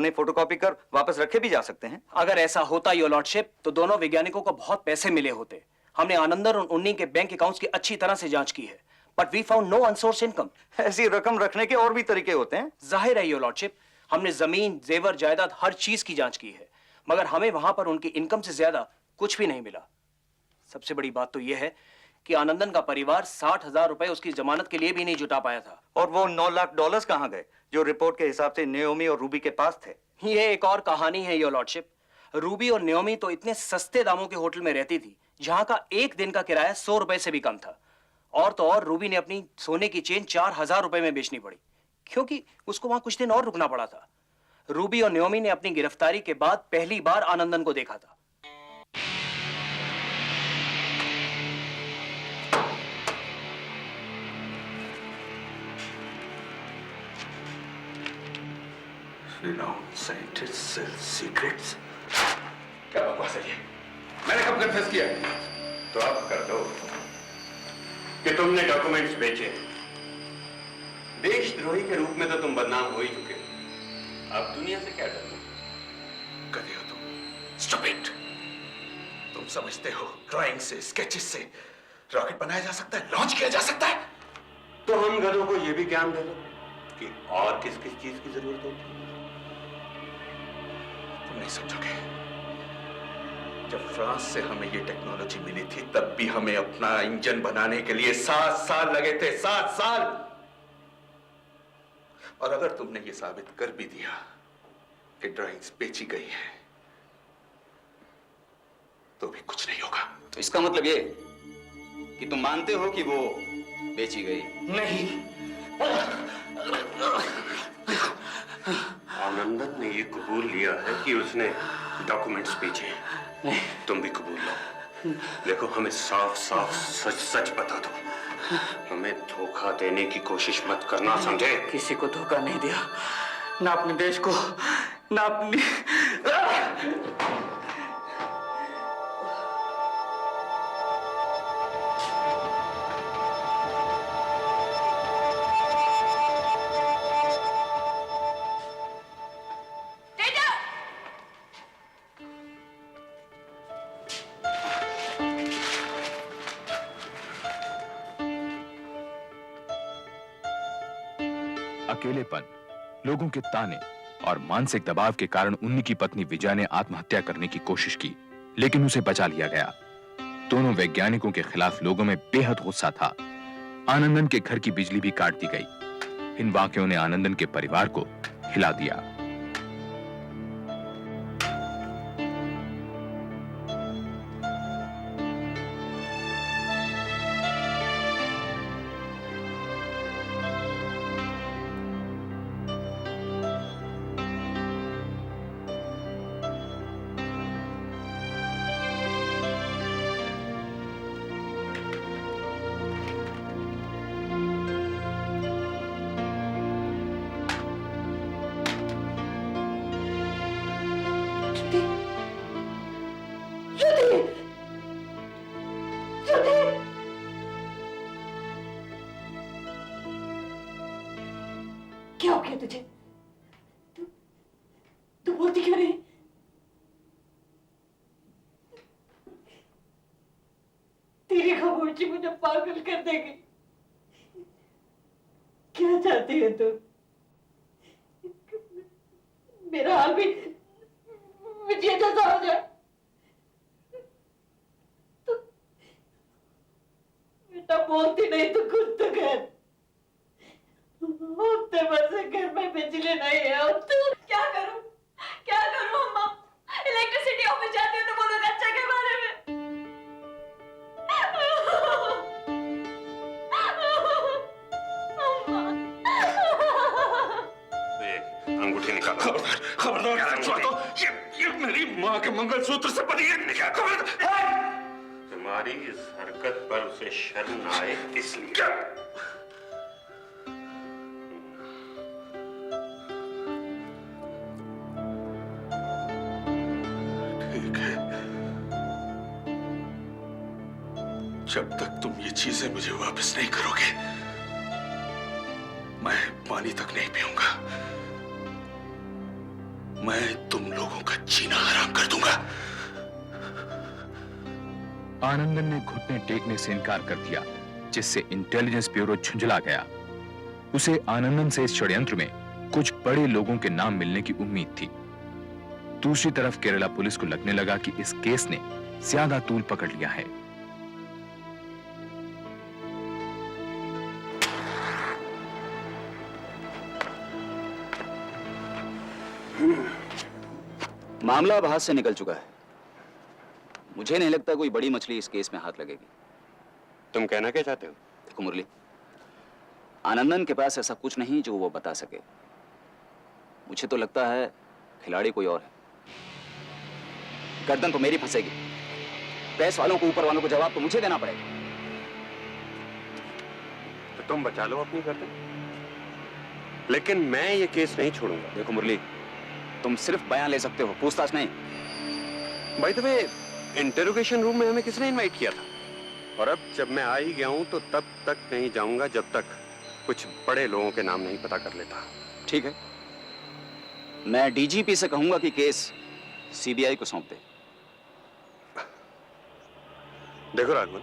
उन्हें फोटोकॉपी कर वापस रखे भी जा सकते हैं। अगर ऐसा होता योर लॉर्डशिप तो दोनों वैज्ञानिकों को बहुत पैसे मिले होते। हमने आनंदन और उन्नी के बैंक अकाउंट्स की अच्छी तरह से जांच की है, but we found no unsourced income. ऐसी रकम रखने के और भी तरीके होते हैं। जाहिर है योर लॉर्डशिप, हमने जमीन, जेवर, जायदाद, हर चीज की जांच की है, मगर हमें वहां पर उनकी इनकम से ज्यादा कुछ भी नहीं मिला। सबसे बड़ी बात तो यह है कि आनंदन का परिवार 60,000 रुपए उसकी जमानत के लिए भी नहीं जुटा पाया था। और वो 9 लाख डॉलर्स कहां गए जो रिपोर्ट के हिसाब से नेओमी और रूबी के पास थे? ये एक और कहानी है योर लॉर्डशिप। रूबी और नेओमी तो इतने सस्ते दामों के होटल में रहती थी जहां का एक दिन का किराया 100 रुपए से भी कम था। और तो और रूबी ने अपनी सोने की चेन 4,000 रुपए में बेचनी पड़ी क्योंकि उसको वहां कुछ दिन और रुकना पड़ा था। रूबी और नेओमी ने अपनी गिरफ्तारी के बाद पहली बार आनंदन को देखा था। Renowned scientists sell secrets. क्या बकवास है ये? मैंने कब कन्फेस किया? तो आप कर दो कि तुमने डॉक्यूमेंट्स बेचे। देशद्रोही के रूप में तो तुम बदनाम हो ही चुके। अब दुनिया से क्या डरना? गधे हो तुम, स्टूपिड। तुम समझते हो ड्राइंग से, स्केचेस से रॉकेट बनाया जा सकता है, लॉन्च किया जा सकता है? तो हम गधों को यह भी ज्ञान दे दो कि और किस किस चीज की जरूरत होती है। तुम नहीं समझोगे। जब फ्रांस से हमें ये टेक्नोलॉजी मिली थी तब भी हमें अपना इंजन बनाने के लिए 7 साल लगे थे। 7 साल। और अगर तुमने ये साबित कर भी दिया कि ड्राइंग्स बेची गई है तो भी कुछ नहीं होगा। तो इसका मतलब ये कि तुम मानते हो कि वो बेची गई? नहीं। आनंदन ने ये कबूल लिया है कि उसने डॉक्यूमेंट्स बेचे। तुम भी कबूल लो। देखो, हमें साफ साफ सच सच बता दो। हमें धोखा देने की कोशिश मत करना, समझे? किसी को धोखा नहीं दिया, ना अपने देश को, ना अपनी। अकेलेपन, लोगों के ताने और मानसिक दबाव के कारण उन्नी की पत्नी विजया ने आत्महत्या करने की कोशिश की, लेकिन उसे बचा लिया गया। दोनों वैज्ञानिकों के खिलाफ लोगों में बेहद गुस्सा था। आनंदन के घर की बिजली भी काट दी गई। इन वाकयों ने आनंदन के परिवार को हिला दिया। क्या हो गया तुझे? तू बोलती क्यों नहीं? तेरी खामोशी मुझे पागल कर देगी। क्या चाहती है तू? मेरा हाल भी विजय जैसा हो जाए? तू बेटा बोलती नहीं तो कुछ तो कर। हफ्ते भर से घर में बिजली नहीं है। अब तो क्या करूं अम्मा? इलेक्ट्रिसिटी ऑफिस जाती हूँ तो वो लोग अच्छा के बारे में। अंगूठी निकालो। खबरदार, ये मेरी माँ के मंगलसूत्र से बनी है। तुम्हारी इस हरकत पर उसे शर्म न आए इसलिए। ठीक है, जब तक तुम ये चीजें मुझे वापस नहीं करोगे मैं पानी तक नहीं पीऊंगा। मैं तुम लोगों का जीना हराम कर दूंगा। आनंदन ने घुटने टेकने से इनकार कर दिया, जिससे इंटेलिजेंस ब्यूरो झुंझला गया। उसे आनंदन से इस षड्यंत्र में कुछ बड़े लोगों के नाम मिलने की उम्मीद थी। दूसरी तरफ केरला पुलिस को लगने लगा कि इस केस ने ज्यादा तूल पकड़ लिया है। मामला अब हाथ से निकल चुका है। मुझे नहीं लगता कोई बड़ी मछली इस केस में हाथ लगेगी। तुम कहना क्या चाहते हो? देखो मुरली, आनंदन के पास ऐसा कुछ नहीं जो वो बता सके। मुझे तो लगता है खिलाड़ी कोई और है। गर्दन तो मेरी फंसेगी। प्रेस वालों को, ऊपर वालों को जवाब तो मुझे देना पड़ेगा। तो तुम बचा लो अपनी गर्दन, लेकिन मैं ये केस नहीं छोड़ूंगा। देखो मुरली, तुम सिर्फ बयान ले सकते हो, पूछताछ नहीं। By the way, interrogation room में हमें किसने इनवाइट किया था? और अब जब मैं आ ही गया हूं तो तब तक नहीं जाऊंगा जब तक कुछ बड़े लोगों के नाम नहीं पता कर लेता। ठीक है, मैं डीजीपी से कहूंगा कि केस सीबीआई को सौंप दे। देखो राघवन,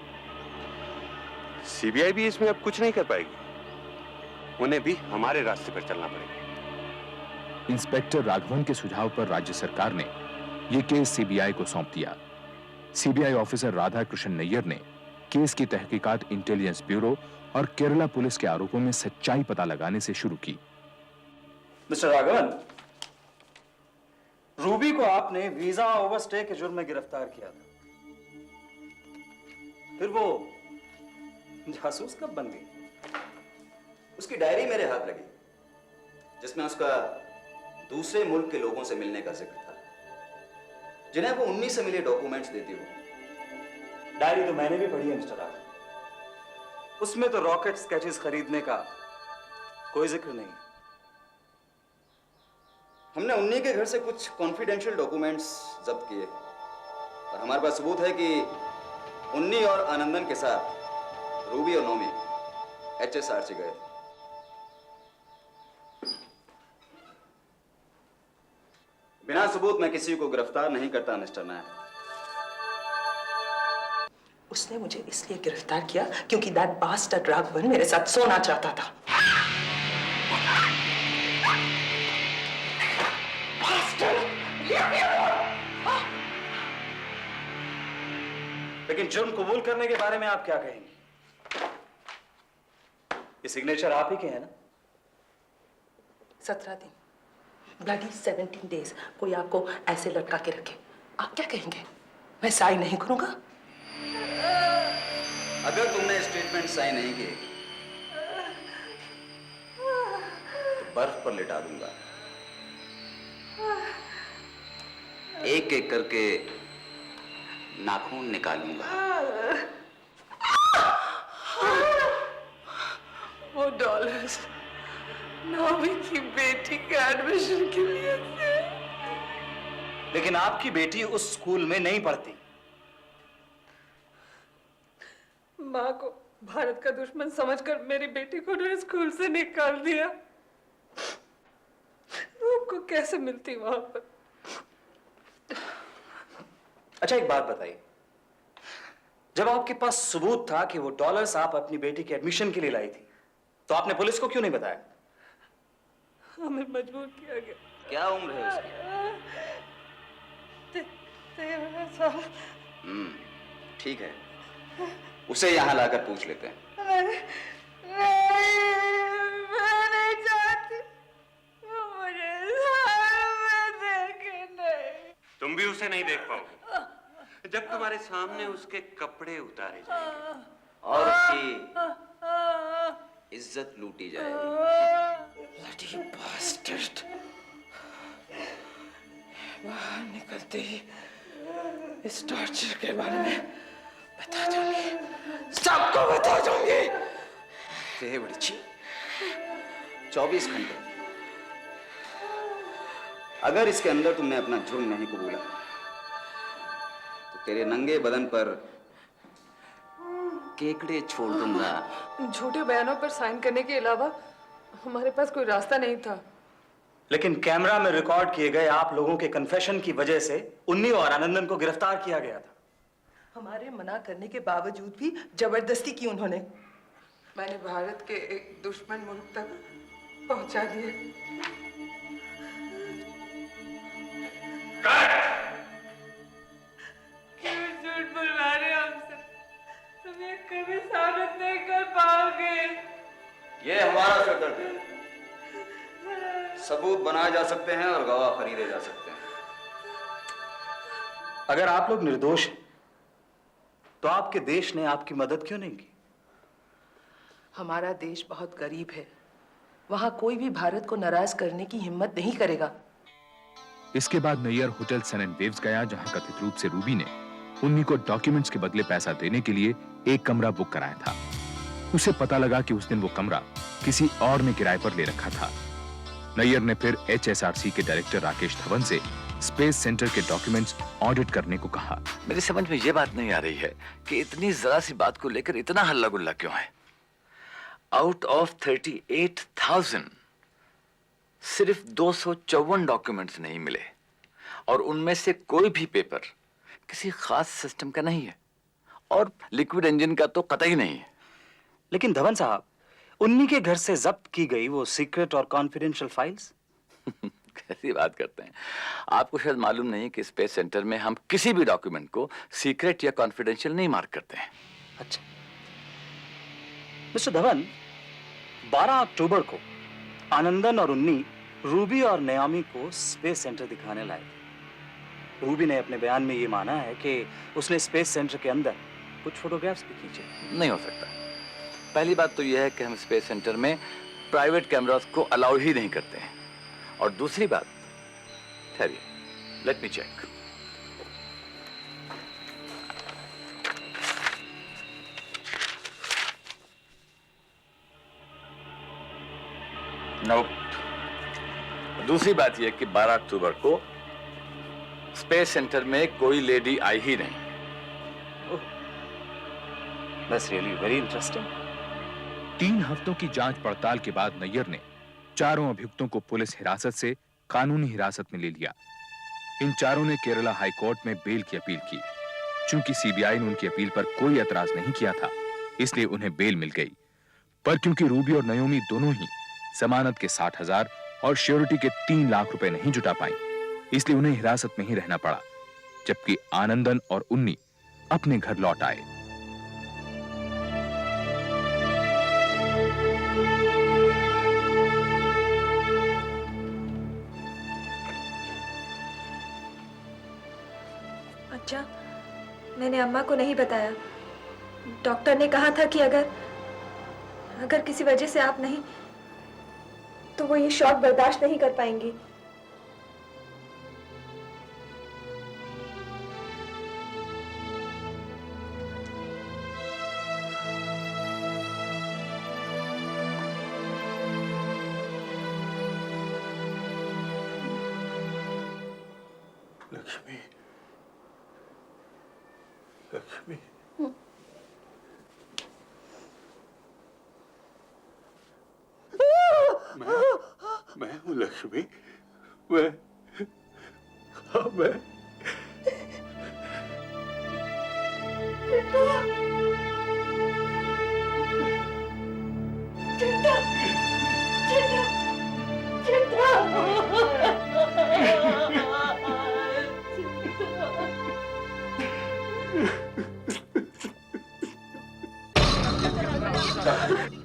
सीबीआई भी इसमें अब कुछ नहीं कर पाएगी। उन्हें भी हमारे रास्ते पर चलना पड़ेगा। इंस्पेक्टर राघवन के सुझाव पर राज्य सरकार ने यह केस सीबीआई को सौंप दिया। सीबीआई ऑफिसर राधा कृष्ण नैयर ने केस की तहकीकात इंटेलिजेंस ब्यूरो और केरला पुलिस के आरोपों में सच्चाई पता लगाने से शुरू की। मिस्टर राघवन, रूबी को आपने वीजा ओवरस्टे के जुर्म में गिरफ्तार किया था। फिर वो जासूस कब बन गई? उसकी डायरी मेरे हाथ लगी, जिसमें उसका दूसरे मुल्क के लोगों से मिलने का जिक्र था, जिन्हें वो 19 से मिले डॉक्यूमेंट्स देती हो। डायरी तो मैंने भी पढ़ी है मिस्टर राघवन। उसमें तो रॉकेट स्केचेस खरीदने का कोई जिक्र नहीं। हमने उन्हीं के घर से कुछ कॉन्फिडेंशियल डॉक्यूमेंट्स जब्त किए और हमारे पास सबूत है कि उन्नी और आनंदन के साथ रूबी और नोमी HSRC गए थे। बिना सबूत मैं किसी को गिरफ्तार नहीं करता मिस्टर नायक। उसने मुझे इसलिए गिरफ्तार किया क्योंकि दैट बास्टर्ड राघवन मेरे साथ सोना चाहता था। लेकिन जुर्म कबूल करने के बारे में आप क्या कहेंगे? ये सिग्नेचर आप ही के हैं ना? 17 दिन, ब्लडी 17 डेज कोई आपको ऐसे लटका के रखे, आप क्या कहेंगे? मैं साइन नहीं करूंगा। अगर तुमने स्टेटमेंट साइन नहीं किए तो बर्फ पर लिटा दूंगा। एक एक करके नाखून निकालूंगा। वो डॉलर्स नौमी की बेटी के एडमिशन के लिए थे। लेकिन आपकी बेटी उस स्कूल में नहीं पढ़ती। माँ को भारत का दुश्मन समझकर मेरी बेटी को उन्होंने स्कूल से निकाल दिया। आपको कैसे मिलती वहां पर? अच्छा एक बात बताइए, जब आपके पास सबूत था कि वो डॉलर्स आप अपनी बेटी के एडमिशन के लिए लाई थी, तो आपने पुलिस को क्यों नहीं बताया? हमें मजबूर किया गया। क्या उम्र है उसकी? 13 साल। ठीक है, उसे यहां लाकर पूछ लेते हैं। मैं नहीं चाहती, मुझे सामने देखे नहीं। तुम भी उसे नहीं देख पाओगे जब तुम्हारे सामने उसके कपड़े उतारे जाएंगे और उसकी इज्जत लूटी जाएगी। Bloody bastard. बाहर निकलते ही इस टॉर्चर के बारे में बता दूंगी, सबको बता दूंगी। बड़ी 24 घंटे अगर इसके अंदर तुमने अपना जुर्म नहीं कबूला तो तेरे नंगे बदन पर केकड़े छोड़ दूंगा। झूठे बयानों पर साइन करने के अलावा हमारे पास कोई रास्ता नहीं था। लेकिन कैमरा में रिकॉर्ड किए गए आप लोगों के कन्फेशन की वजह से उन्नी और आनंदन को गिरफ्तार किया गया था। हमारे मना करने के बावजूद भी जबरदस्ती की उन्होंने। मैंने भारत के एक दुश्मन मुल्क तक पहुंचा दिए। क्यों झूठ बुलवा रहे हो हमसे? तुम ये कभी साबित नहीं कर पाओगे। ये हमारा सिरदर्द है। सबूत बनाए जा सकते हैं और गवाह खरीदे जा सकते हैं। अगर आप लोग निर्दोष हैं तो आपके देश ने आपकी मदद क्यों नहीं की? हमारा देश बहुत गरीब है, वहां कोई भी भारत को नाराज करने की हिम्मत नहीं करेगा। इसके बाद Nayyar hotel Sun and Waves गया, जहां कथित रूप से रूबी ने उन्नी को डॉक्यूमेंट्स के बदले पैसा देने के लिए एक कमरा बुक कराया था। उसे पता लगा कि उस दिन वो कमरा किसी और ने किराए पर ले रखा था। नैयर ने फिर HSRC के डायरेक्टर राकेश धवन से स्पेस सेंटर के डॉक्यूमेंट्स ऑडिट करने को कहा। मेरी समझ में ये बात नहीं आ रही है कि इतनी जरा सी बात को लेकर इतना हल्ला गुल्ला क्यों है। आउट ऑफ 38,000 सिर्फ 254 डॉक्यूमेंट्स नहीं मिले और उनमें से कोई भी पेपर किसी खास सिस्टम का नहीं है और लिक्विड इंजन का तो कतई नहीं है। लेकिन धवन साहब, उन्नी के घर से जब्त की गई वो सीक्रेट और कॉन्फिडेंशियल फाइल्स। कैसी बात करते हैं? आपको शायद मालूम नहीं कि स्पेस सेंटर में हम किसी भी डॉक्यूमेंट को सीक्रेट या कॉन्फिडेंशियल नहीं मार्क करते हैं। अच्छा मिस्टर धवन, 12 अक्टूबर को आनंदन और उन्नी रूबी और नयामी को स्पेस सेंटर दिखाने लाए। रूबी ने अपने बयान में ये माना है कि उसने स्पेस सेंटर के अंदर कुछ फोटोग्राफ्स भी खींचे। नहीं हो सकता। पहली बात तो यह है कि हम स्पेस सेंटर में प्राइवेट कैमरास को अलाउ ही नहीं करते हैं और दूसरी बात, ठहरिए, लेट मी चेक। नो। दूसरी बात यह कि 12 अक्टूबर को स्पेस सेंटर में कोई लेडी आई ही नहीं। That's really very interesting. 3 हफ्तों की जांच पड़ताल के बाद नैयर ने चारों अभियुक्तों को पुलिस हिरासत से कानूनी हिरासत में ले लिया। इन चारों ने केरला हाई कोर्ट में बेल की अपील की। चूंकि सीबीआई ने उनकी अपील पर कोई एतराज नहीं किया था, इसलिए उन्हें बेल मिल गई। पर क्योंकि रूबी और नयोमी दोनों ही जमानत के 60,000 और श्योरिटी के 3 लाख रुपए नहीं जुटा पाई, इसलिए उन्हें हिरासत में ही रहना पड़ा, जबकि आनंदन और उन्नी अपने घर लौट आए। अच्छा, मैंने अम्मा को नहीं बताया। डॉक्टर ने कहा था कि अगर किसी वजह से आप नहीं तो वो ये शॉक बर्दाश्त नहीं कर पाएंगी। लक्ष्मी, लक्ष्मी, मैं हूँ लक्ष्मी। मैं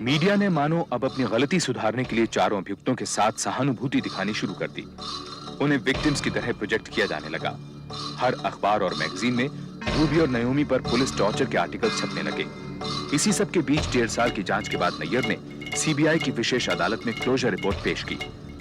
मीडिया ने मानो अब अपनी गलती सुधारने के लिए चारों अभियुक्तों के साथ सहानुभूति दिखानी शुरू कर दी। उन्हें विक्टिम्स की तरह प्रोजेक्ट किया जाने लगा। हर अखबार और मैगजीन में रूबी और नयोमी पर पुलिस टॉर्चर के आर्टिकल छपने लगे। इसी सब के बीच 1.5 साल की जांच के बाद नैयर ने सीबीआई की विशेष अदालत में क्लोजर रिपोर्ट पेश की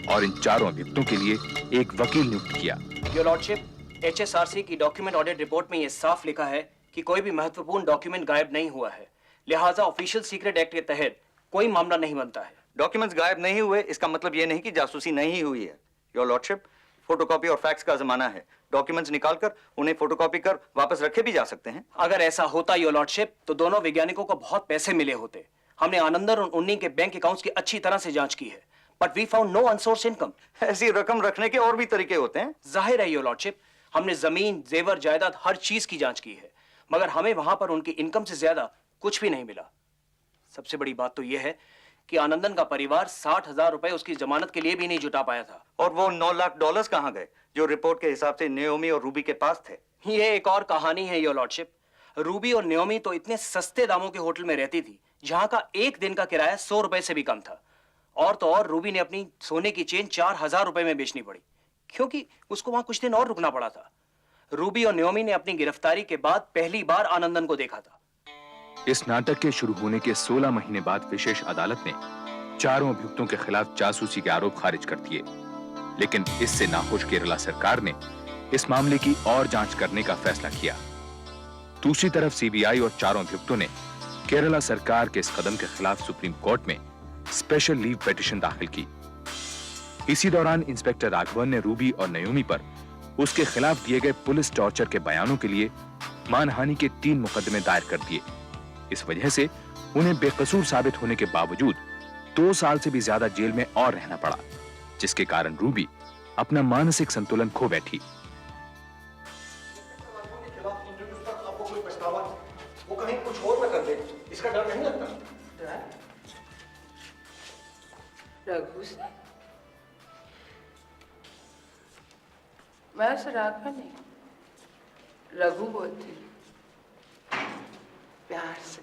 और इन चारों अभियुक्तों के लिए एक वकील नियुक्त किया। योर लॉर्डशिप, HSRC की डॉक्यूमेंट ऑडिट रिपोर्ट में यह साफ लिखा है कि कोई भी महत्वपूर्ण डॉक्यूमेंट गायब नहीं हुआ है, लिहाजा ऑफिशियल सीक्रेट एक्ट के तहत कोई मामला नहीं बनता है। डॉक्यूमेंट्स गायब नहीं हुए इसका मतलब ये नहीं कि जासूसी नहीं हुई है। योर लॉर्डशिप, फोटोकॉपी और फैक्स का जमाना है। डॉक्यूमेंट्स निकालकर उन्हें फोटोकॉपी कर वापस रखे भी जा सकते हैं। अगर ऐसा होता योर लॉर्डशिप तो दोनों वैज्ञानिकों को बहुत पैसे मिले होते। हमने आनंदन और उन्नी के बैंक अकाउंट्स की अच्छी तरह से जांच की है, but we found no unsourced income. ऐसी रकम रखने के और भी तरीके होते हैं। जाहिर है योर लॉर्डशिप, हमने जमीन, जेवर, जायदाद हर चीज की जांच की है, मगर हमें वहां पर उनकी इनकम से ज्यादा कुछ भी नहीं मिला। सबसे बड़ी बात तो यह है कि आनंदन का परिवार 60,000 रुपए उसकी जमानत के लिए भी नहीं जुटा पाया था। और वो $9 लाख कहाँ गए जो रिपोर्ट के हिसाब से नेओमी और रूबी के पास थे? ये एक और कहानी है योर लॉर्डशिप। रूबी और न्योमी तो इतने सस्ते दामों के होटल में रहती थी जहां का एक दिन का किराया 100 रुपए से भी कम था। और तो और रूबी ने अपनी सोने की चेन 4,000 रुपए में बेचनी पड़ी, क्योंकि उसको वहां कुछ दिन और रुकना पड़ा था। रूबी और न्योमी ने अपनी गिरफ्तारी के बाद पहली बार आनंदन को देखा था। इस नाटक के शुरू होने के 16 महीने बाद विशेष अदालत ने चारों अभियुक्तों के खिलाफ जासूसी के आरोप खारिज कर दिए, लेकिन इससे नाखुश केरला सरकार ने इस मामले की और जांच करने का फैसला किया। दूसरी तरफ सीबीआई और चारों अभियुक्तों ने केरला सरकार के इस कदम के खिलाफ सुप्रीम कोर्ट में स्पेशल लीव पिटीशन दाखिल की। इसी दौरान इंस्पेक्टर राघवन ने रूबी और नयोमी पर उसके खिलाफ दिए गए पुलिस टॉर्चर के बयानों के लिए मानहानि के 3 मुकदमे दायर कर दिए। इस वजह से उन्हें बेकसूर साबित होने के बावजूद 2 साल से भी ज्यादा जेल में और रहना पड़ा, जिसके कारण रूबी अपना मानसिक संतुलन खो बैठी। वो कहीं कुछ और न कर दे, इसका डर नहीं लगता? रघु से? मैं उसे राघवन नहीं, रघु बोलती हूँ, प्यार से।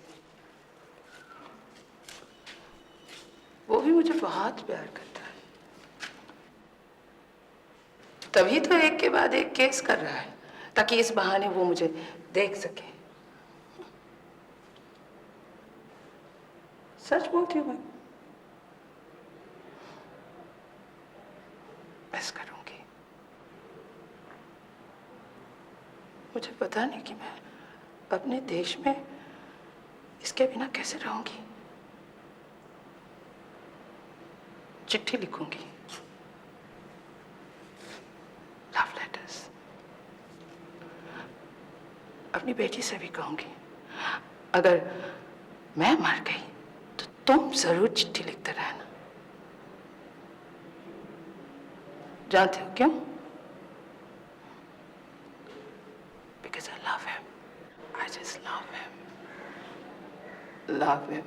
वो भी मुझे बहुत प्यार करता है, तभी तो एक के बाद एक केस कर रहा है, ताकि इस बहाने वो मुझे देख सके। सच बोलती हूँ मैं, मिस करूंगी। मुझे पता नहीं कि मैं अपने देश में इसके बिना कैसे रहूंगी। चिट्ठी लिखूंगी, लव लेटर्स, अपनी बेटी से भी कहूंगी, अगर मैं मर गई तो तुम जरूर चिट्ठी लिखते रहना। जानते हो क्यों? Because I love him. I just love him. Love him.